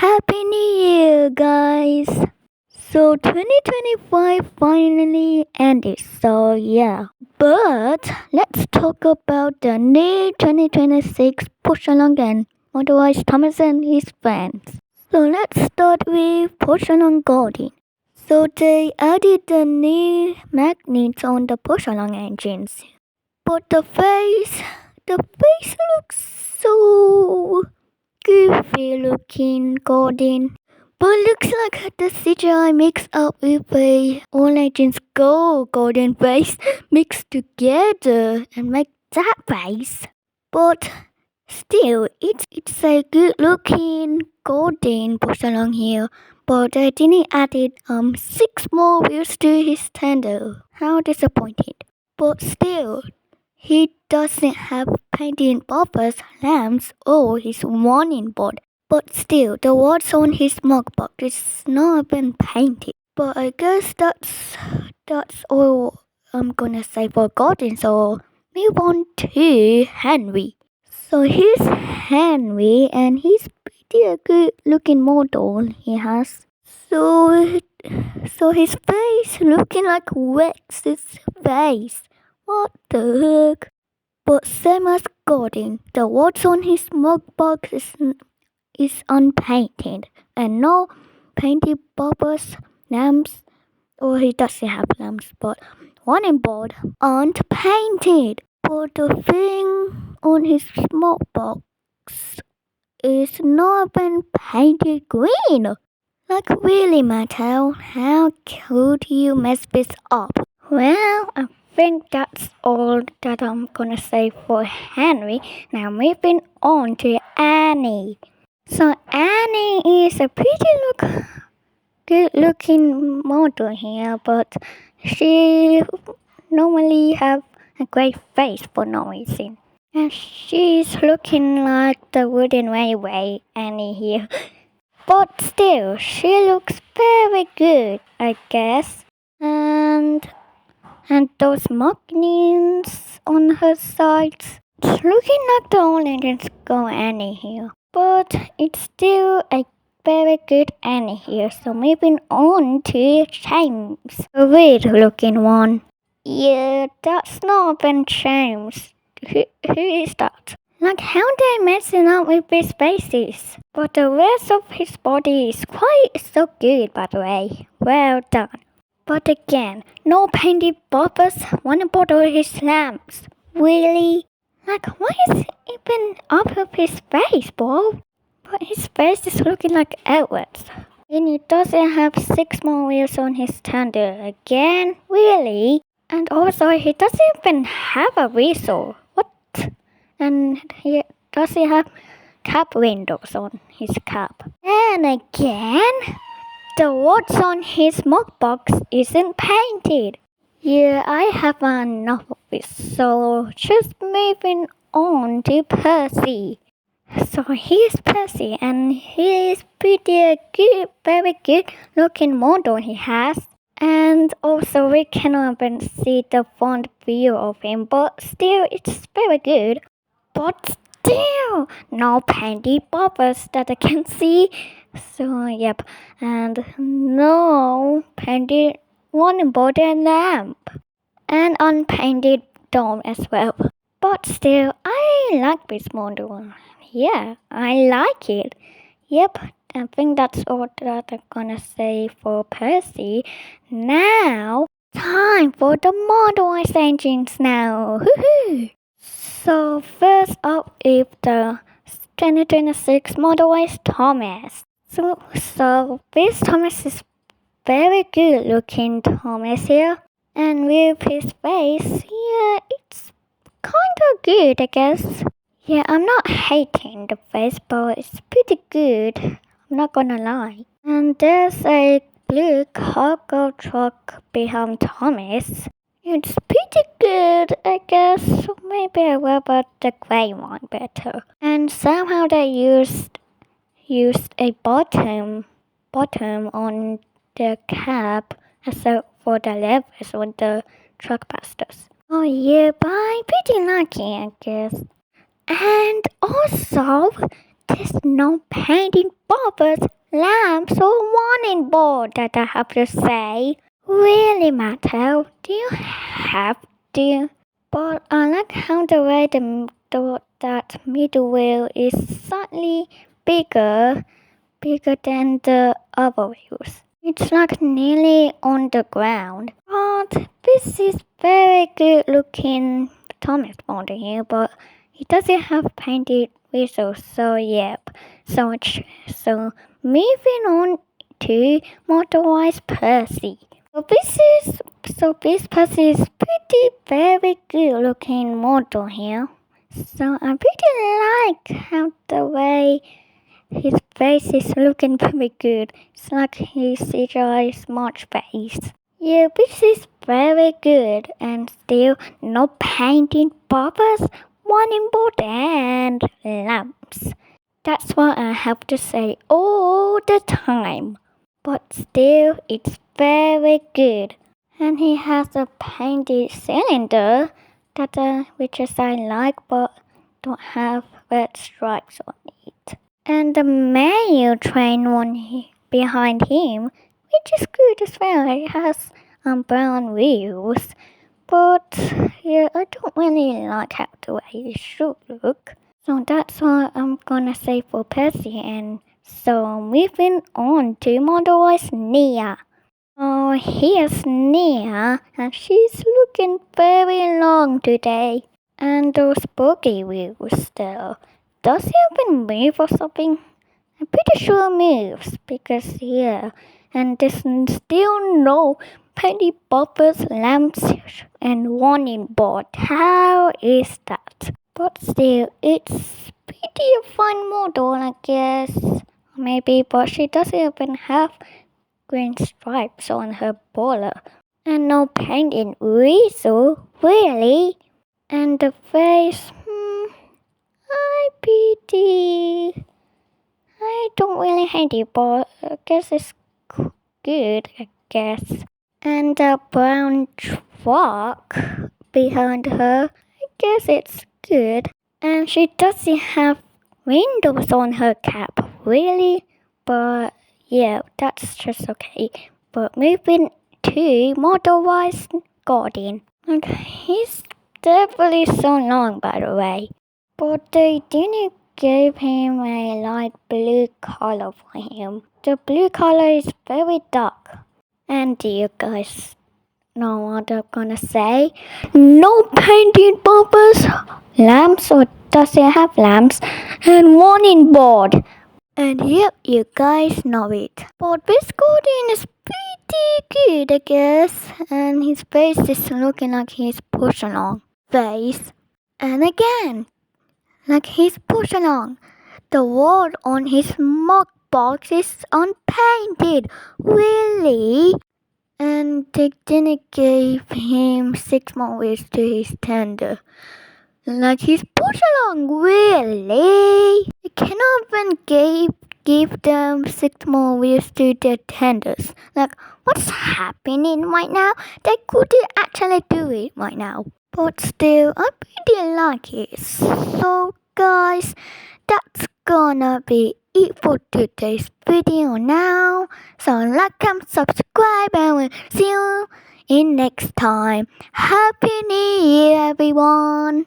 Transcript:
Happy New Year, guys! So 2025 finally ended, so yeah. But let's talk about the new 2026 push along and motorized Thomas and his friends. So let's start with push along Golden. So they added the new magnets on the push along engines. But the face looks so goofy looking Golden. But looks like the CGI mixed up with a All Legends Go golden face mixed together and make that face. But still, it's a good looking golden push along here. But they didn't added 6 more wheels to his tender. How disappointed. But still, he doesn't have painted bumpers, lamps, or his warning board. But still, the words on his mugbox is not been painted. But I guess that's all I'm gonna say for Gordon. So move on to Henry. So here's Henry, and he's pretty a good looking model he has. So his face looking like Rex's face. What the heck? But same as Gordon, the words on his mugbox is unpainted and no painted bubbles, lamps, or he doesn't have lamps, but warning board aren't painted. But the thing on his mugbox is not been painted green. Like really, Mattel, how could you mess this up? Well, I think that's all that I'm gonna say for Henry. Now moving on to Annie. So Annie is a good looking model here, but she normally have a great face for no reason. And she's looking like the wooden railway Annie here. But still, she looks very good, I guess. And those magnets on her sides, it's looking like the oranges go Annie here. But it's still a very good Annie here. So moving on to James, a weird looking one. Yeah, that's not been James. Who is that? Like how they messing up with his faces. But the rest of his body is quite so good, by the way. Well done. But again, no painted bubbles, one bottle of his lamps. Really? Like what is even up with his face, bro? But his face is looking like Edward's. And he doesn't have 6 more wheels on his tender. Again? Really? And also, he doesn't even have a whistle. What? And he doesn't have cap windows on his cap. And again, the words on his mugbox isn't painted. Yeah, I have enough of this, so just moving on to Percy. So here's Percy, and he is pretty good, very good looking model he has. And also we cannot even see the front view of him, but still it's very good. But still, no painted bubbles that I can see. So yep, and no painted warning board and lamp, and unpainted dome as well. But still, I like this model. Yeah, I like it. Yep, I think that's all that I'm gonna say for Percy. Now, time for the motorized engines now. Woohoo! So first up is the 2026 motorized Thomas. So this Thomas is very good looking Thomas here. And with his face, yeah, it's kinda good, I guess. Yeah, I'm not hating the face, but it's pretty good. I'm not gonna lie. And there's a blue cargo truck behind Thomas. It's pretty good, I guess. Maybe I will but the grey one better. And somehow they used a bottom on the cab as for the levers when the truck passed us. Oh yeah, but I'm pretty lucky, I guess. And also, there's no painting bubbles, lamps, or warning board that I have to say. Really, Mattel, do you have to? But I like how the way that middle wheel is slightly bigger than the other wheels. It's like nearly on the ground. But this is very good looking Thomas model here, but he doesn't have painted whistles, so yep. So moving on to motorized Percy. So this Percy is pretty very good looking model here. So I pretty like how the way his face is looking very good. It's like his CGI smart face. Yeah, this is very good and still no painting bubbles, warning board and lamps. That's what I have to say all the time. But still, it's very good. And he has a painted cylinder which is I like but don't have red stripes on it. And the mail train one behind him, which is good as well. It has brown wheels. But yeah, I don't really like how the way it should look. So that's what I'm gonna say for Percy. And so moving on to motorized Nia. Oh, here's Nia, and she's looking very long today. And those boogie wheels still. Does he even move or something? I'm pretty sure it moves because yeah. And there's still no penny bumpers, lamps, and warning board. How is that? But still, it's pretty a fun model, I guess. Maybe, but she doesn't even have green stripes on her border. And no paint in whistle, really? And the face, I don't really hate it, but I guess it's good, I guess. And the brown truck behind her, I guess it's good. And she doesn't have windows on her cap, really? But yeah, that's just okay. But moving to motorized Guardian. Like, he's definitely so long, by the way. But they didn't give him a light blue color for him. The blue color is very dark. And do you guys know what I'm gonna say? No painting bumpers, lamps, or does it have lamps? And warning board. And yep, you guys know it. But this Guardian is pretty good, I guess. And his face is looking like he's pushing along. Face. And again, like he's pushing along. The wall on his mock box is unpainted. Really? And they didn't give him 6 more weeks to his tender. Like he's pushed along, really? They cannot even give them 6 more weeks to their tenders. Like, what's happening right now? They couldn't actually do it right now. But still, I pretty like it. So guys, that's gonna be it for today's video now. So like and subscribe and we'll see you in next time. Happy New Year everyone!